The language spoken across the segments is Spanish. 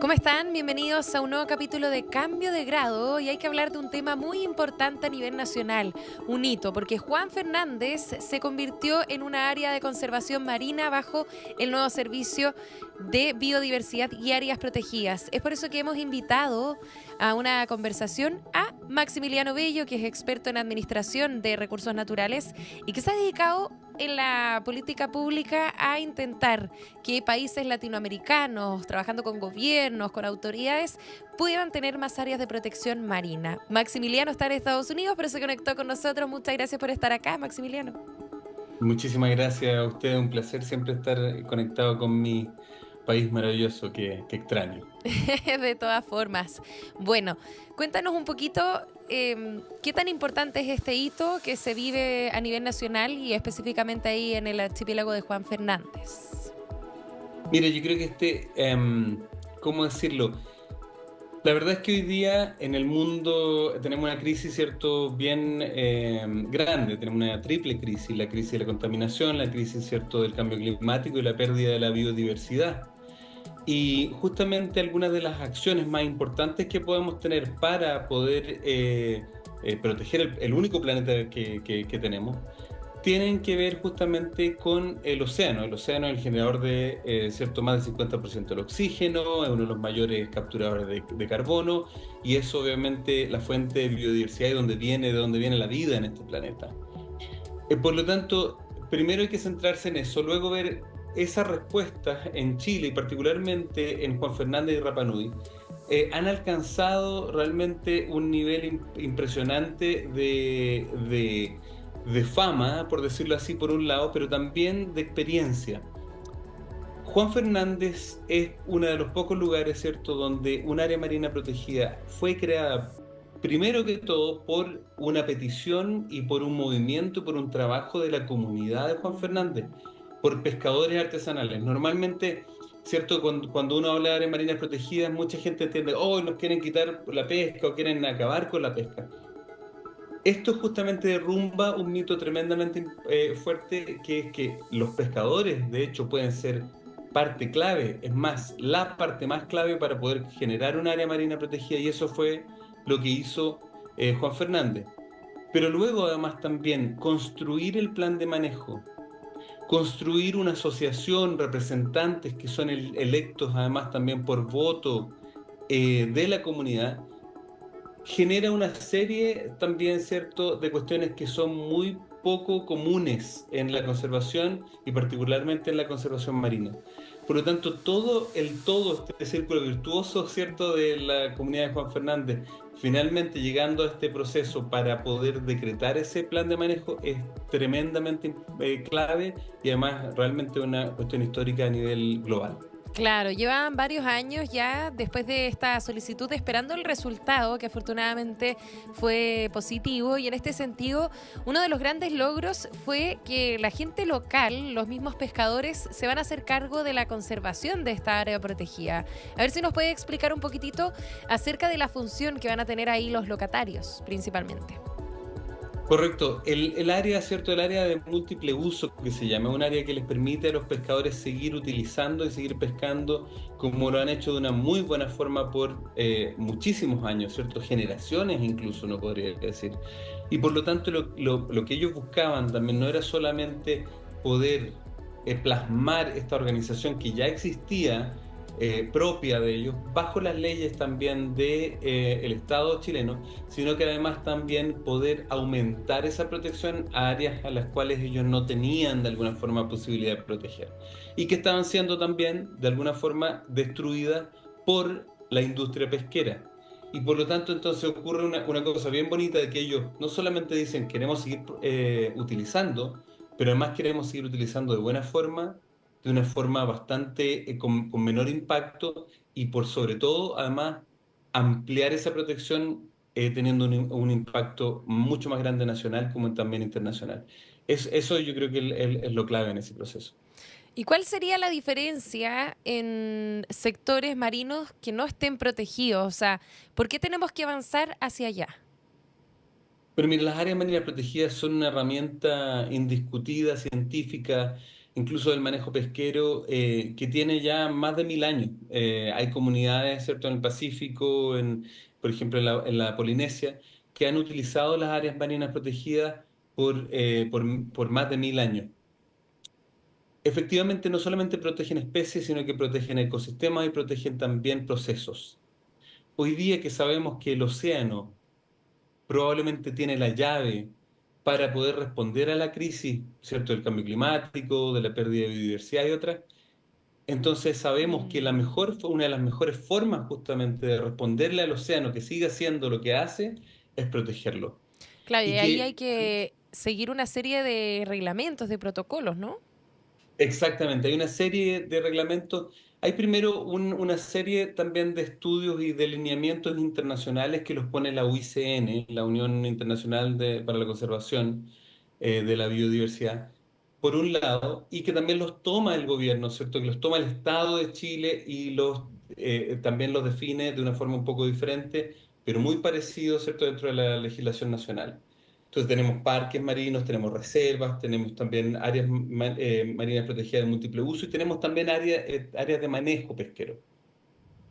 ¿Cómo están? Bienvenidos a un nuevo capítulo de Cambio de Grado y hay que hablar de un tema muy importante a nivel nacional, un hito, porque Juan Fernández se convirtió en una área de conservación marina bajo el nuevo servicio de biodiversidad y áreas protegidas. Es por eso que hemos invitado a una conversación a Maximiliano Bello, que es experto en administración de recursos naturales y que se ha dedicado en la política pública a intentar que países latinoamericanos, trabajando con gobiernos, con autoridades, pudieran tener más áreas de protección marina. Maximiliano está en Estados Unidos, pero se conectó con nosotros. Muchas gracias por estar acá, Maximiliano. Muchísimas gracias a usted, un placer siempre estar conectado con mi país maravilloso que extraño. De todas formas. Bueno, cuéntanos un poquito qué tan importante es este hito que se vive a nivel nacional y específicamente ahí en el archipiélago de Juan Fernández. Mire, yo creo que ¿cómo decirlo? La verdad es que hoy día en el mundo tenemos una crisis, ¿cierto?, bien grande. Tenemos una triple crisis: la crisis de la contaminación, la crisis, ¿cierto?, del cambio climático y la pérdida de la biodiversidad. Y justamente algunas de las acciones más importantes que podemos tener para poder proteger el único planeta que tenemos, tienen que ver justamente con el océano. El océano es el generador de cierto, más del 50% del oxígeno, es uno de los mayores capturadores de carbono, y es obviamente la fuente de biodiversidad y de donde viene la vida en este planeta. Por lo tanto, primero hay que centrarse en eso, luego ver esas respuestas en Chile y particularmente en Juan Fernández y Rapa Nui. Han alcanzado realmente un nivel impresionante de fama, por decirlo así, por un lado, pero también de experiencia. Juan Fernández es uno de los pocos lugares, ¿cierto?, donde un área marina protegida fue creada primero que todo por una petición y por un movimiento, por un trabajo de la comunidad de Juan Fernández, por pescadores artesanales. Normalmente, ¿cierto?, cuando uno habla de áreas marinas protegidas, mucha gente entiende, oh, nos quieren quitar la pesca o quieren acabar con la pesca. Esto justamente derrumba un mito tremendamente fuerte, que es que los pescadores, de hecho, pueden ser parte clave, es más, la parte más clave para poder generar un área marina protegida, y eso fue lo que hizo Juan Fernández. Pero luego, además, también construir el plan de manejo, construir una asociación, representantes que son electos, además, también por voto de la comunidad, genera una serie también, ¿cierto?, de cuestiones que son muy poco comunes en la conservación y particularmente en la conservación marina. Por lo tanto, todo este círculo virtuoso, ¿cierto?, de la comunidad de Juan Fernández, finalmente llegando a este proceso para poder decretar ese plan de manejo, es tremendamente clave y además realmente una cuestión histórica a nivel global. Claro, llevan varios años ya después de esta solicitud esperando el resultado, que afortunadamente fue positivo. Y en este sentido, uno de los grandes logros fue que la gente local, los mismos pescadores, se van a hacer cargo de la conservación de esta área protegida. A ver si nos puede explicar un poquitito acerca de la función que van a tener ahí los locatarios, principalmente. Correcto. El área, ¿cierto? El área de múltiple uso, que se llama, un área que les permite a los pescadores seguir utilizando y seguir pescando como lo han hecho de una muy buena forma por muchísimos años, ¿cierto? Generaciones incluso, no podría decir. Y por lo tanto, lo que ellos buscaban también no era solamente poder plasmar esta organización que ya existía, propia de ellos, bajo las leyes también de, el Estado chileno, sino que además también poder aumentar esa protección a áreas a las cuales ellos no tenían de alguna forma posibilidad de proteger y que estaban siendo también de alguna forma destruidas por la industria pesquera. Y por lo tanto entonces ocurre una cosa bien bonita, de que ellos no solamente dicen queremos seguir utilizando, pero además queremos seguir utilizando de buena forma, de una forma bastante con menor impacto, y por sobre todo además ampliar esa protección teniendo un impacto mucho más grande nacional como también internacional. Eso yo creo que es lo clave en ese proceso. ¿Y cuál sería la diferencia en sectores marinos que no estén protegidos? O sea, ¿por qué tenemos que avanzar hacia allá? Pero mira, las áreas marinas protegidas son una herramienta indiscutida, científica, incluso del manejo pesquero, que tiene ya más de 1000 años. Hay comunidades, ¿cierto?, en el Pacífico, por ejemplo, en la Polinesia, que han utilizado las áreas marinas protegidas por más de 1000 años. Efectivamente, no solamente protegen especies, sino que protegen ecosistemas y protegen también procesos. Hoy día que sabemos que el océano probablemente tiene la llave para poder responder a la crisis, ¿cierto?, del cambio climático, de la pérdida de biodiversidad y otras, entonces sabemos que Mm. una de las mejores formas justamente de responderle al océano que siga haciendo lo que hace es protegerlo. Claro, y Y ahí hay que que seguir una serie de reglamentos, de protocolos, ¿no? Exactamente, hay una serie de reglamentos. Hay primero una serie también de estudios y de lineamientos internacionales que los pone la UICN, la Unión Internacional para la Conservación de la Biodiversidad, por un lado, y que también los toma el gobierno, ¿cierto? Que los toma el Estado de Chile y también los define de una forma un poco diferente, pero muy parecido, ¿cierto?, dentro de la legislación nacional. Entonces tenemos parques marinos, tenemos reservas, tenemos también áreas marinas protegidas de múltiple uso y tenemos también áreas de manejo pesquero.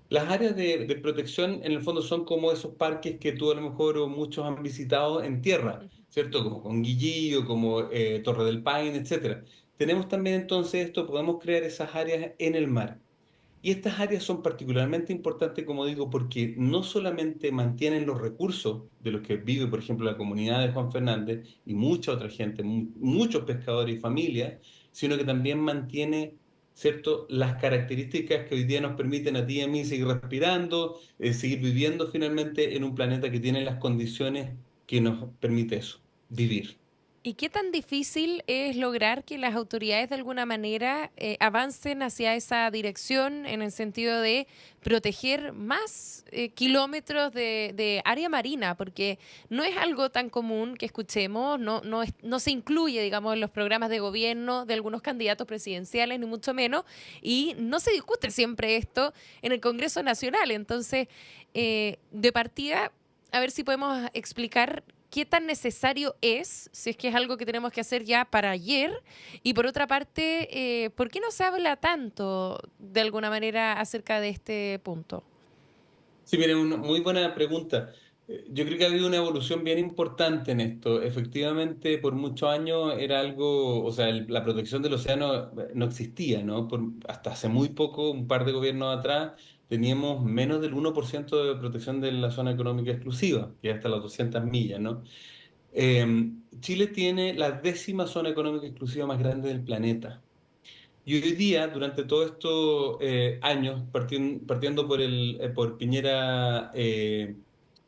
Las áreas de protección en el fondo son como esos parques que tú a lo mejor o muchos han visitado en tierra, ¿cierto? Como Conguillío, como Torre del Paine, etcétera. Tenemos también entonces esto, podemos crear esas áreas en el mar. Y estas áreas son particularmente importantes, como digo, porque no solamente mantienen los recursos de los que vive, por ejemplo, la comunidad de Juan Fernández y mucha otra gente, muchos pescadores y familias, sino que también mantiene, ¿cierto?, las características que hoy día nos permiten a ti y a mí seguir respirando, seguir viviendo finalmente en un planeta que tiene las condiciones que nos permite eso, vivir. ¿Y qué tan difícil es lograr que las autoridades de alguna manera avancen hacia esa dirección en el sentido de proteger más kilómetros de área marina? Porque no es algo tan común que escuchemos, no se incluye, digamos, en los programas de gobierno de algunos candidatos presidenciales, ni mucho menos, y no se discute siempre esto en el Congreso Nacional. Entonces, de partida, a ver si podemos explicar qué tan necesario es, si es que es algo que tenemos que hacer ya para ayer, y por otra parte, ¿por qué no se habla tanto de alguna manera acerca de este punto? Sí, mire, una muy buena pregunta. Yo creo que ha habido una evolución bien importante en esto. Efectivamente, por muchos años era algo, o sea, la protección del océano no existía, ¿no? Hasta hace muy poco, un par de gobiernos atrás, teníamos menos del 1% de protección de la zona económica exclusiva, que es hasta las 200 millas, ¿no? Chile tiene la 10ª zona económica exclusiva más grande del planeta. Y hoy día, durante todos estos años, partiendo por Piñera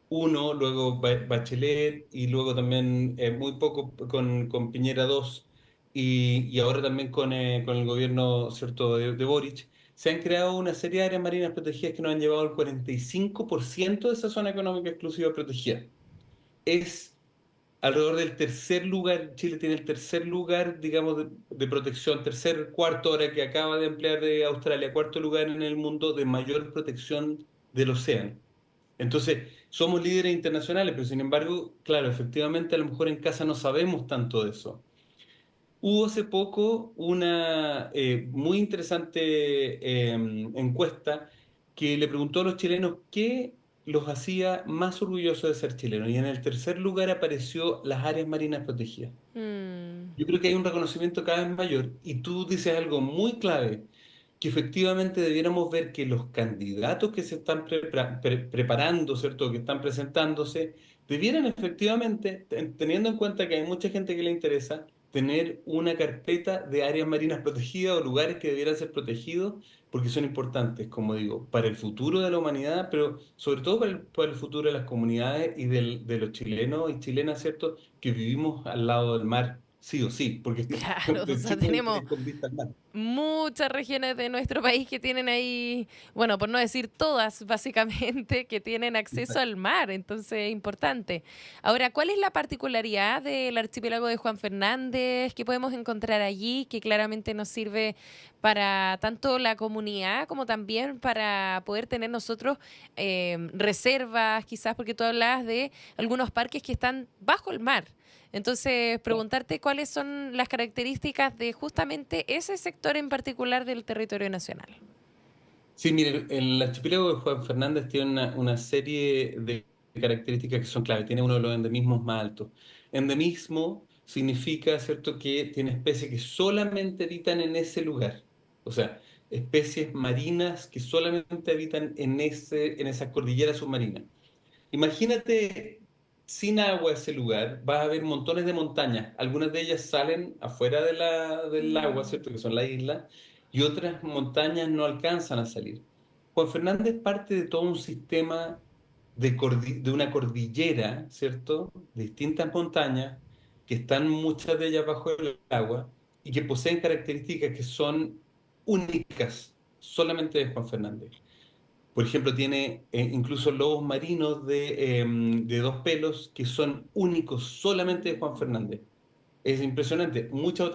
1, luego Bachelet y luego también muy poco con Piñera 2 y ahora también con el gobierno, ¿cierto?, de Boric, se han creado una serie de áreas marinas protegidas que nos han llevado al 45% de esa zona económica exclusiva protegida. Es alrededor del tercer lugar. Chile tiene el tercer lugar, digamos, de protección, tercer, cuarto ahora que acaba de emplear de Australia, cuarto lugar en el mundo de mayor protección del océano. Entonces, somos líderes internacionales, pero sin embargo, claro, efectivamente a lo mejor en casa no sabemos tanto de eso. Hubo hace poco una muy interesante encuesta que le preguntó a los chilenos qué los hacía más orgullosos de ser chilenos. Y en el tercer lugar apareció las áreas marinas protegidas. Mm. Yo creo que hay un reconocimiento cada vez mayor y tú dices algo muy clave, que efectivamente debiéramos ver que los candidatos que se están preparando, ¿cierto?, que están presentándose, debieran efectivamente, teniendo en cuenta que hay mucha gente que le interesa, tener una carpeta de áreas marinas protegidas o lugares que debieran ser protegidos, porque son importantes, como digo, para el futuro de la humanidad, pero sobre todo para el futuro de las comunidades y de los chilenos y chilenas, ¿cierto?, que vivimos al lado del mar, sí o sí, porque Claro, o sea, Chile tenemos es con vista al mar. muchas regiones de nuestro país que tienen ahí, bueno, por no decir todas, básicamente, que tienen acceso al mar, entonces es importante. Ahora, ¿cuál es la particularidad del archipiélago de Juan Fernández que podemos encontrar allí, que claramente nos sirve para tanto la comunidad como también para poder tener nosotros reservas, quizás porque tú hablabas de algunos parques que están bajo el mar? Entonces, preguntarte cuáles son las características de justamente ese sector en particular del territorio nacional. Sí, mire, el archipiélago de Juan Fernández tiene una serie de características que son clave. Tiene uno de los endemismos más altos. Endemismo significa, ¿cierto?, que tiene especies que solamente habitan en ese lugar. O sea, especies marinas que solamente habitan en esa cordillera submarina. Imagínate sin agua ese lugar, vas a ver montones de montañas. Algunas de ellas salen afuera del agua, Mm, ¿cierto? Que son la isla, y otras montañas no alcanzan a salir. Juan Fernández parte de todo un sistema de una cordillera, ¿cierto? De distintas montañas, que están muchas de ellas bajo el agua y que poseen características que son únicas solamente de Juan Fernández. Por ejemplo, tiene incluso lobos marinos de dos pelos que son únicos solamente de Juan Fernández. Es impresionante. Muchas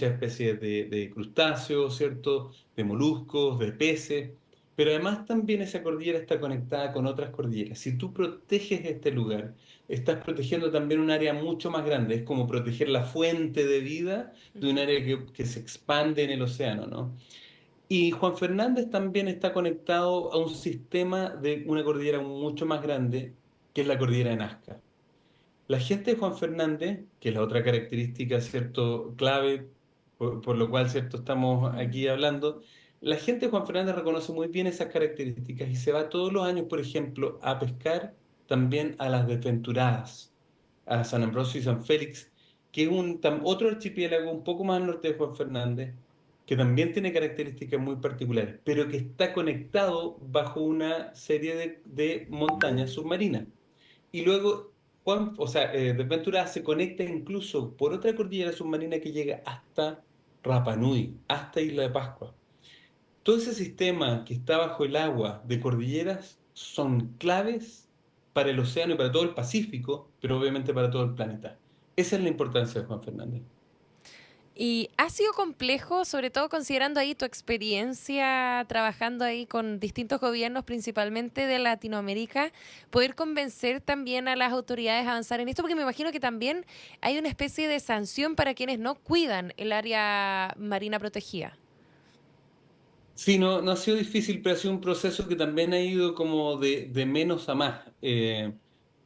especies de crustáceos, ¿cierto? De moluscos, de peces. Pero además también esa cordillera está conectada con otras cordilleras. Si tú proteges este lugar, estás protegiendo también un área mucho más grande. Es como proteger la fuente de vida de un ujú. área que se expande en el océano, ¿no? Y Juan Fernández también está conectado a un sistema de una cordillera mucho más grande, que es la cordillera de Nazca. La gente de Juan Fernández, que es la otra característica, ¿cierto?, clave, por lo cual, ¿cierto?, estamos Mm. aquí hablando, la gente de Juan Fernández reconoce muy bien esas características y se va todos los años, por ejemplo, a pescar también a las desventuradas, a San Ambrosio y San Félix, que es otro archipiélago un poco más al norte de Juan Fernández, que también tiene características muy particulares, pero que está conectado bajo una serie de montañas submarinas. Y luego, Desventura se conecta incluso por otra cordillera submarina que llega hasta Rapa Nui, hasta Isla de Pascua. Todo ese sistema que está bajo el agua de cordilleras son claves para el océano y para todo el Pacífico, pero obviamente para todo el planeta. Esa es la importancia de Juan Fernández. Y ha sido complejo, sobre todo considerando ahí tu experiencia trabajando ahí con distintos gobiernos, principalmente de Latinoamérica, poder convencer también a las autoridades a avanzar en esto, porque me imagino que también hay una especie de sanción para quienes no cuidan el área marina protegida. Sí, no ha sido difícil, pero ha sido un proceso que también ha ido como de menos a más.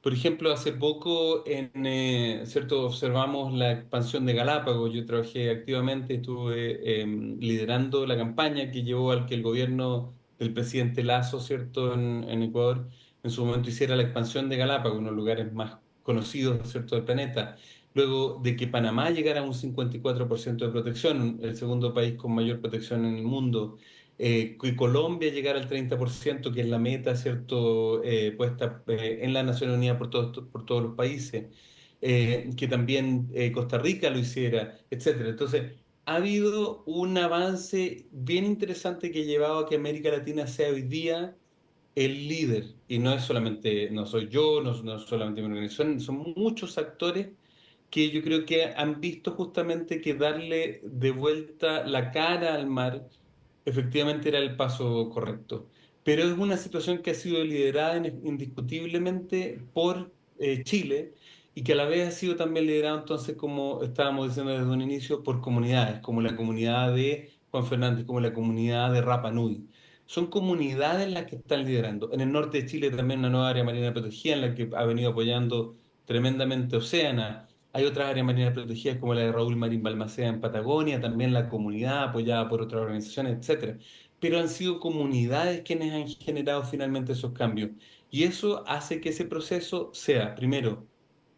Por ejemplo, hace poco, ¿cierto? Observamos la expansión de Galápagos. Yo trabajé activamente, estuve liderando la campaña que llevó al que el gobierno del presidente Lasso, ¿cierto? En Ecuador, en su momento hiciera la expansión de Galápagos, uno de los lugares más conocidos, ¿cierto?, del planeta. Luego de que Panamá llegara a un 54% de protección, el segundo país con mayor protección en el mundo, que Colombia llegara al 30%, que es la meta, ¿cierto?, puesta en la Naciones Unidas por todos los países, que también Costa Rica lo hiciera, etcétera. Entonces, ha habido un avance bien interesante que ha llevado a que América Latina sea hoy día el líder, y no es solamente, no soy yo, no es solamente mi organización, son muchos actores que yo creo que han visto justamente que darle de vuelta la cara al mar efectivamente era el paso correcto. Pero es una situación que ha sido liderada indiscutiblemente por Chile y que a la vez ha sido también liderado entonces, como estábamos diciendo desde un inicio, por comunidades, como la comunidad de Juan Fernández, como la comunidad de Rapa Nui. Son comunidades las que están liderando. En el norte de Chile también una nueva área marina protegida en la que ha venido apoyando tremendamente Oceana. Hay otras áreas marinas protegidas como la de Raúl Marín Balmaceda en Patagonia, también la comunidad apoyada por otras organizaciones, etcétera. Pero han sido comunidades quienes han generado finalmente esos cambios. Y eso hace que ese proceso sea, primero,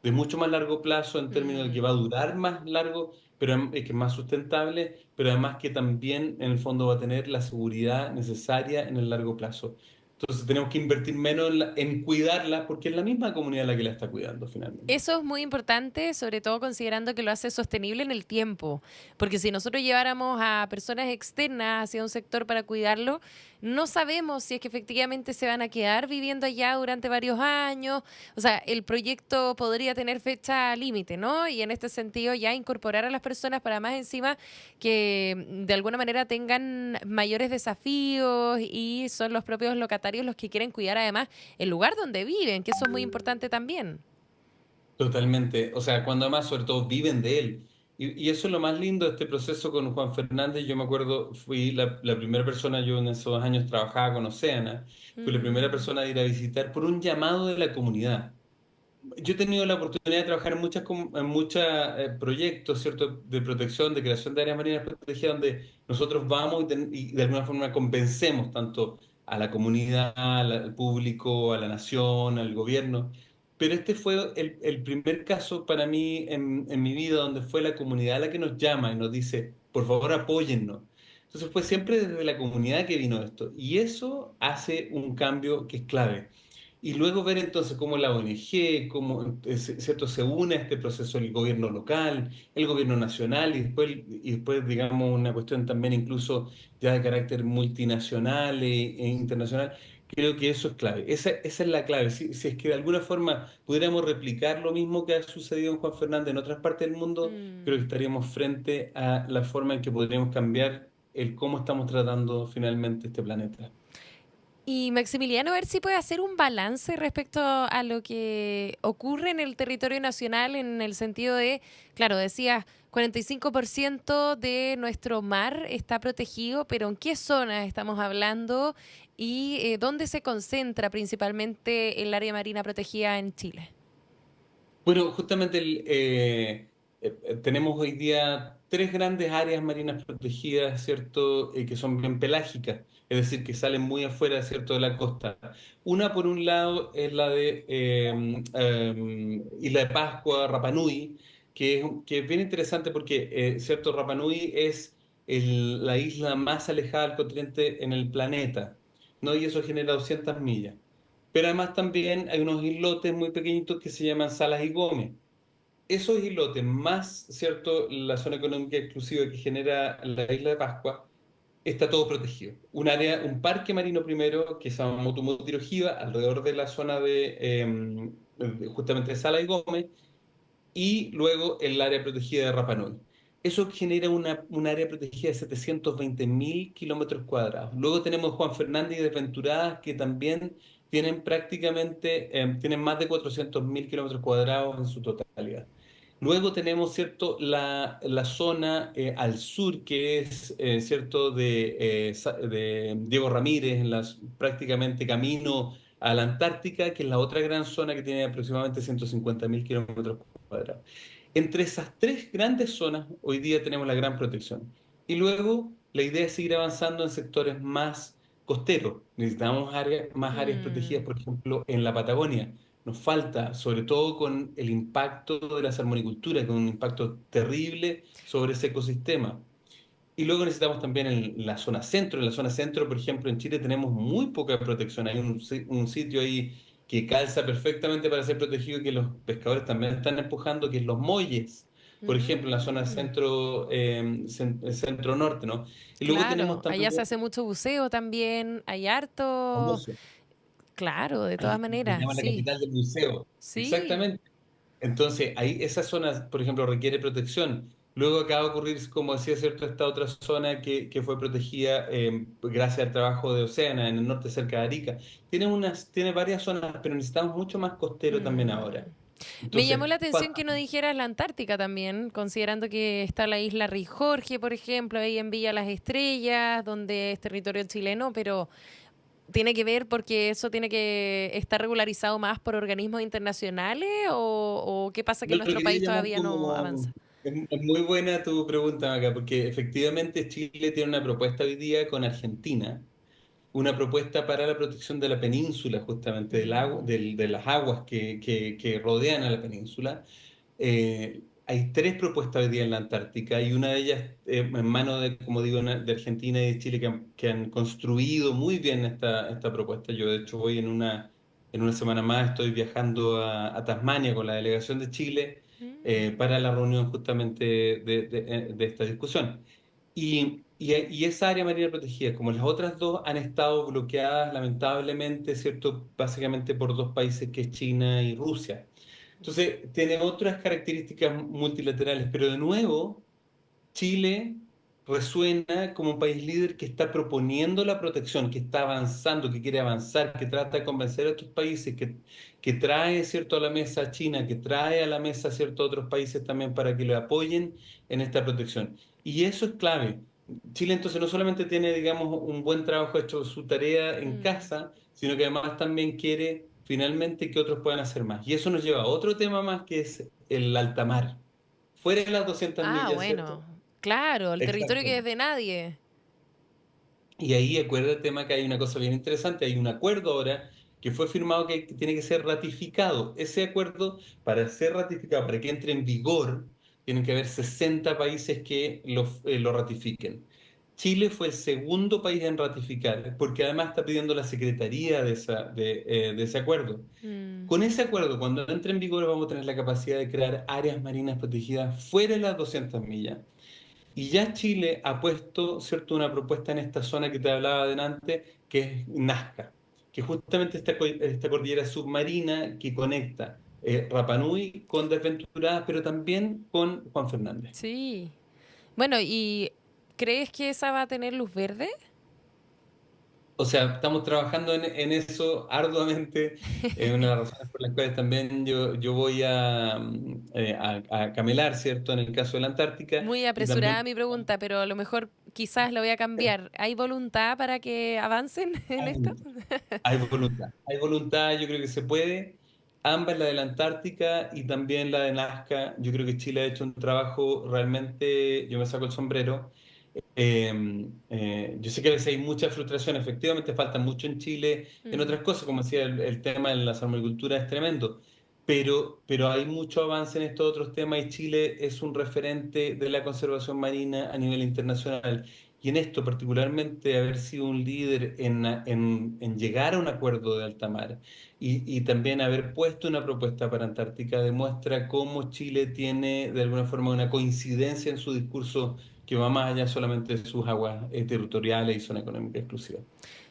de mucho más largo plazo en términos de que va a Mm. durar más largo, pero que es más sustentable, pero además que también en el fondo va a tener la seguridad necesaria en el largo plazo. Entonces tenemos que invertir menos en cuidarla porque es la misma comunidad la que la está cuidando finalmente. Eso es muy importante, sobre todo considerando que lo hace sostenible en el tiempo, porque si nosotros lleváramos a personas externas hacia un sector para cuidarlo, no sabemos si es que efectivamente se van a quedar viviendo allá durante varios años. O sea, el proyecto podría tener fecha límite, ¿no? Y en este sentido ya incorporar a las personas para más encima que de alguna manera tengan mayores desafíos y son los propios locatarios los que quieren cuidar además el lugar donde viven, que eso es muy importante también. Totalmente. O sea, cuando además sobre todo viven de él. Y eso es lo más lindo de este proceso con Juan Fernández. Yo me acuerdo, fui la primera persona, yo en esos años trabajaba con Oceana, fui la primera Mm. persona a ir a visitar por un llamado de la comunidad. Yo he tenido la oportunidad de trabajar en muchos proyectos, ¿cierto?, de protección, de creación de áreas marinas protegidas, donde nosotros vamos y de alguna forma convencemos tanto a la comunidad, al público, a la nación, al gobierno. Pero este fue el primer caso para mí en mi vida donde fue la comunidad la que nos llama y nos dice, por favor, apóyennos. Entonces fue siempre desde la comunidad que vino esto. Y eso hace un cambio que es clave. Y luego ver entonces cómo la ONG, cómo ¿cierto? Se une a este proceso el gobierno local, el gobierno nacional y después, digamos, una cuestión también incluso ya de carácter multinacional e internacional. Creo que eso es clave. Esa es la clave. Si es que de alguna forma pudiéramos replicar lo mismo que ha sucedido en Juan Fernández en otras partes del mundo, creo Mm. que estaríamos frente a la forma en que podríamos cambiar el cómo estamos tratando finalmente este planeta. Y Maximiliano, a ver si puede hacer un balance respecto a lo que ocurre en el territorio nacional en el sentido de, claro, decías, 45% de nuestro mar está protegido, pero ¿en qué zonas estamos hablando y dónde se concentra principalmente el área marina protegida en Chile? Bueno, justamente tenemos hoy día tres grandes áreas marinas protegidas, ¿cierto? Que son bien pelágicas, es decir, que salen muy afuera, ¿cierto?, de la costa. Una, por un lado, es la de Isla de Pascua, Rapa Nui, que es bien interesante porque, ¿cierto? Rapa Nui es la isla más alejada del continente en el planeta, ¿no? Y eso genera 200 millas. Pero además también hay unos islotes muy pequeñitos que se llaman Salas y Gómez. Esos islotes, más, ¿cierto?, la zona económica exclusiva que genera la isla de Pascua, está todo protegido. Un área, un parque marino primero, que se llama Motumoti-Ojiva, alrededor de la zona de justamente de Salas y Gómez, y luego el área protegida de Rapa Nui. Eso genera un área protegida de 720.000 kilómetros cuadrados. Luego tenemos Juan Fernández y Desventuradas, que también tienen prácticamente, tienen más de 400.000 kilómetros cuadrados en su totalidad. Luego tenemos, ¿cierto?, la zona al sur, que es, ¿cierto?, de Diego Ramírez, prácticamente camino a la Antártica, que es la otra gran zona que tiene aproximadamente 150.000 kilómetros cuadrados. Entre esas tres grandes zonas, hoy día tenemos la gran protección. Y luego la idea es seguir avanzando en sectores más costeros. Necesitamos más áreas protegidas, Mm. por ejemplo, en la Patagonia. Nos falta, sobre todo con el impacto de la salmonicultura, con un impacto terrible sobre ese ecosistema. Y luego necesitamos también en la zona centro. En la zona centro, por ejemplo, en Chile tenemos muy poca protección. Hay un sitio ahí que calza perfectamente para ser protegido y que los pescadores también están empujando, que es los muelles. Por ejemplo, en la zona Mm. centro, centro-norte, ¿no? Y luego tenemos Claro, allá se también hace mucho buceo también, hay harto, famoso, claro, de todas le maneras, llaman la sí, capital del buceo. sí. Exactamente. Entonces, ahí esa zona, por ejemplo, requiere protección. Luego acaba de ocurrir, como decía, cierto, esta otra zona que fue protegida gracias al trabajo de Oceana en el norte, cerca de Arica. Tiene varias zonas, pero necesitamos mucho más costero también ahora. Mm. Me llamó Entonces, la atención que no dijeras la Antártica también, considerando que está la isla Rey Jorge, por ejemplo, ahí en Villa Las Estrellas, donde es territorio chileno, pero tiene que ver porque eso tiene que estar regularizado más por organismos internacionales o qué pasa que yo en lo nuestro quería país llamar todavía no como... avanza. Es muy buena tu pregunta, acá, porque efectivamente Chile tiene una propuesta hoy día con Argentina, una propuesta para la protección de la península, justamente Mm. de las aguas que rodean a la península. hay tres propuestas hoy día en la Antártica y una de ellas en manos de, como digo, de Argentina y de Chile que han construido muy bien esta propuesta. Yo de hecho voy en una semana más, estoy viajando a Tasmania con la delegación de Chile Mm. para la reunión justamente de esta discusión. Y esa área marina protegida, como las otras dos, han estado bloqueadas lamentablemente, ¿cierto? Básicamente por dos países que es China y Rusia. Entonces, tiene otras características multilaterales, pero de nuevo, Chile resuena como un país líder que está proponiendo la protección, que está avanzando, que quiere avanzar, que trata de convencer a otros países, que trae, ¿cierto?, a la mesa a China, que trae a la mesa, ¿cierto?, a otros países también para que le apoyen en esta protección. Y eso es clave. Chile entonces no solamente tiene, digamos, un buen trabajo hecho su tarea en Mm. casa, sino que además también quiere finalmente que otros puedan hacer más. Y eso nos lleva a otro tema más que es el alta mar. Fuera de las 200 Ah, millas, bueno, ¿cierto? claro, el territorio Exacto. que es de nadie. Y ahí acuérdate, tema que hay una cosa bien interesante, hay un acuerdo ahora que fue firmado que tiene que ser ratificado. Ese acuerdo, para ser ratificado, para que entre en vigor, tienen que haber 60 países que lo ratifiquen. Chile fue el segundo país en ratificar, porque además está pidiendo la secretaría de ese acuerdo. Mm. Con ese acuerdo, cuando entre en vigor, vamos a tener la capacidad de crear áreas marinas protegidas fuera de las 200 millas. Y ya Chile ha puesto, ¿cierto?, una propuesta en esta zona que te hablaba delante, que es Nazca, que justamente esta cordillera submarina que conecta Rapa Nui con Desventura, pero también con Juan Fernández. Sí. Bueno, ¿y crees que esa va a tener luz verde? O sea, estamos trabajando en eso arduamente. Una de las razones por las cuales también yo voy a camelar, ¿cierto?, en el caso de la Antártica, Muy y también apresurada mi pregunta, pero a lo mejor quizás la voy a cambiar. ¿Hay voluntad para que avancen en esto? hay voluntad. Hay voluntad, yo creo que se puede. Ambas, la de la Antártica y también la de Nazca. Yo creo que Chile ha hecho un trabajo realmente, yo me saco el sombrero. Yo sé que a veces hay mucha frustración, efectivamente falta mucho en Chile, en Mm. otras cosas, como decía, el tema de la salmonicultura es tremendo, pero hay mucho avance en estos otros temas y Chile es un referente de la conservación marina a nivel internacional. Y en esto, particularmente, haber sido un líder en llegar a un acuerdo de alta mar y también haber puesto una propuesta para Antártica demuestra cómo Chile tiene de alguna forma una coincidencia en su discurso que va más allá solamente de sus aguas territoriales y zona económica exclusiva.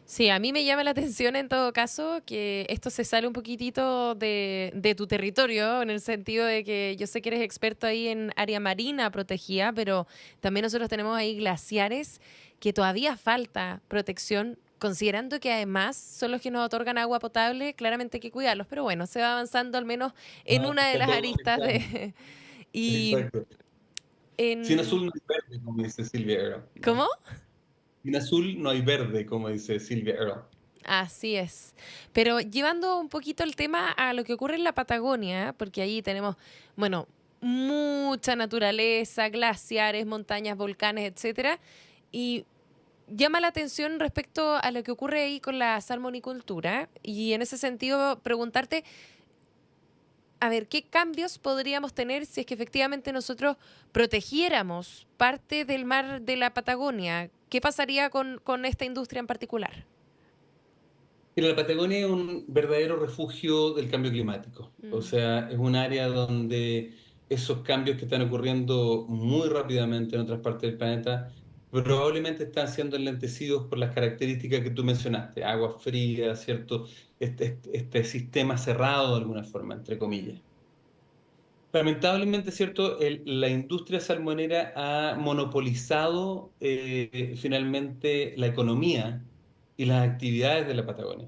Sí, a mí me llama la atención en todo caso que esto se sale un poquitito de tu territorio, en el sentido de que yo sé que eres experto ahí en área marina protegida, pero también nosotros tenemos ahí glaciares que todavía falta protección, considerando que además son los que nos otorgan agua potable, claramente hay que cuidarlos, pero bueno, se va avanzando al menos en No, una de está las todo aristas conectado. de... Y Exacto. Sin en... azul no hay verde, como dice Silvia Earle. ¿Cómo? Sin azul no hay verde, como dice Silvia Earle. Así es. Pero llevando un poquito el tema a lo que ocurre en la Patagonia, porque ahí tenemos, bueno, mucha naturaleza, glaciares, montañas, volcanes, etcétera, y llama la atención respecto a lo que ocurre ahí con la salmonicultura, y en ese sentido preguntarte, a ver, ¿qué cambios podríamos tener si es que efectivamente nosotros protegiéramos parte del mar de la Patagonia? ¿Qué pasaría con esta industria en particular? Mira, la Patagonia es un verdadero refugio del cambio climático. O Mm. sea, es un área donde esos cambios que están ocurriendo muy rápidamente en otras partes del planeta probablemente están siendo enlentecidos por las características que tú mencionaste, agua fría, ¿cierto? Este sistema cerrado de alguna forma, entre Mm. comillas. Lamentablemente, ¿cierto? La industria salmonera ha monopolizado finalmente la economía y las actividades de la Patagonia.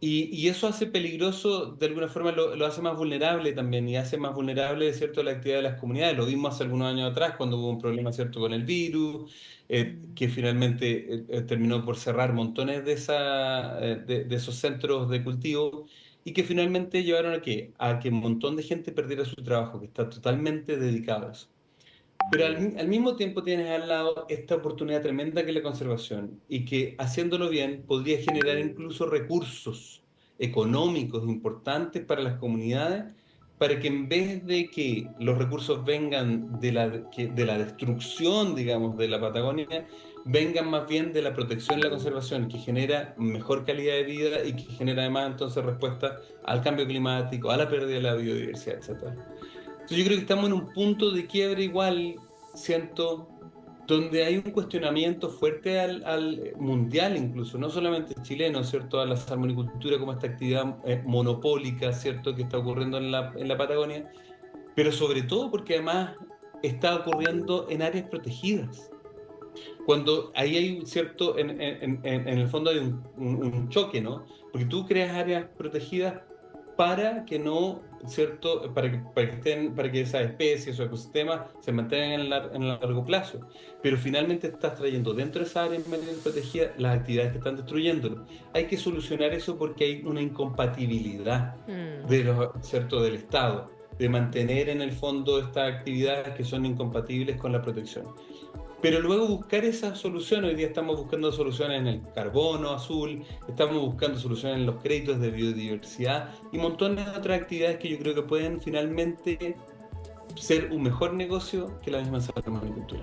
Y eso hace peligroso, de alguna forma lo hace más vulnerable también y hace más vulnerable, ¿cierto?, la actividad de las comunidades. Lo vimos hace algunos años atrás cuando hubo un problema, ¿cierto?, con el virus, Mm. que finalmente terminó por cerrar montones de esos centros de cultivo y que finalmente llevaron a qué? A que un montón de gente perdiera su trabajo, que está totalmente dedicado a eso. Pero al mismo tiempo tienes al lado esta oportunidad tremenda que es la conservación y que haciéndolo bien podría generar incluso recursos económicos importantes para las comunidades para que en vez de que los recursos vengan de la destrucción, digamos, de la Patagonia, vengan más bien de la protección y la conservación, que genera mejor calidad de vida y que genera además entonces respuesta al cambio climático, a la pérdida de la biodiversidad, etcétera. Entonces yo creo que estamos en un punto de quiebre igual, siento, donde hay un cuestionamiento fuerte al mundial incluso, no solamente chileno, ¿cierto? A la salmonicultura como esta actividad monopólica, ¿cierto? Que está ocurriendo en la Patagonia, pero sobre todo porque además está ocurriendo en áreas protegidas. Cuando ahí hay cierto, en el fondo hay un choque, ¿no? Porque tú creas áreas protegidas para que no, ¿cierto? Para que esas especies o ecosistemas se mantengan en el largo plazo. Pero finalmente estás trayendo dentro de esa área protegida las actividades que están destruyéndolo. Hay que solucionar eso porque hay una incompatibilidad ¿cierto? Del Estado, de mantener en el fondo estas actividades que son incompatibles con la protección. Pero luego buscar esas soluciones, hoy día estamos buscando soluciones en el carbono azul, estamos buscando soluciones en los créditos de biodiversidad y montones de otras actividades que yo creo que pueden finalmente ser un mejor negocio que la misma salmonicultura.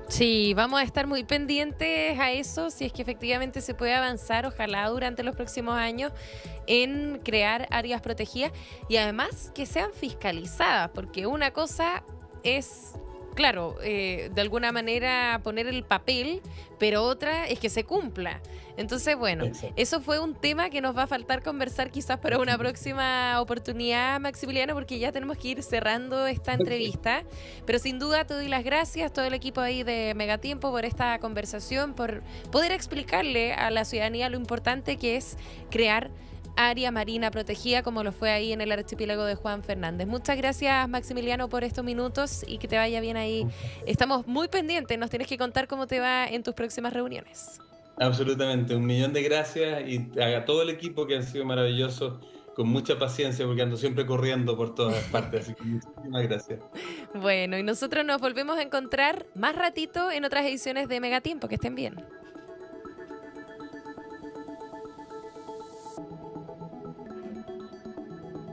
Sí, vamos a estar muy pendientes a eso, si es que efectivamente se puede avanzar, ojalá durante los próximos años, en crear áreas protegidas y además que sean fiscalizadas, porque una cosa es, claro, de alguna manera poner el papel, pero otra es que se cumpla. Entonces, bueno, Exacto. eso fue un tema que nos va a faltar conversar quizás para una próxima oportunidad, Maximiliano, porque ya tenemos que ir cerrando esta entrevista. Pero sin duda te doy las gracias, todo el equipo ahí de Megatiempo, por esta conversación, por poder explicarle a la ciudadanía lo importante que es crear área marina protegida, como lo fue ahí en el archipiélago de Juan Fernández. Muchas gracias, Maximiliano, por estos minutos y que te vaya bien ahí. Estamos muy pendientes, nos tienes que contar cómo te va en tus próximas reuniones. Absolutamente, 1.000.000 de gracias y a todo el equipo que han sido maravillosos, con mucha paciencia porque ando siempre corriendo por todas partes, así que muchísimas gracias. Bueno, y nosotros nos volvemos a encontrar más ratito en otras ediciones de Megatiempo. Que estén bien.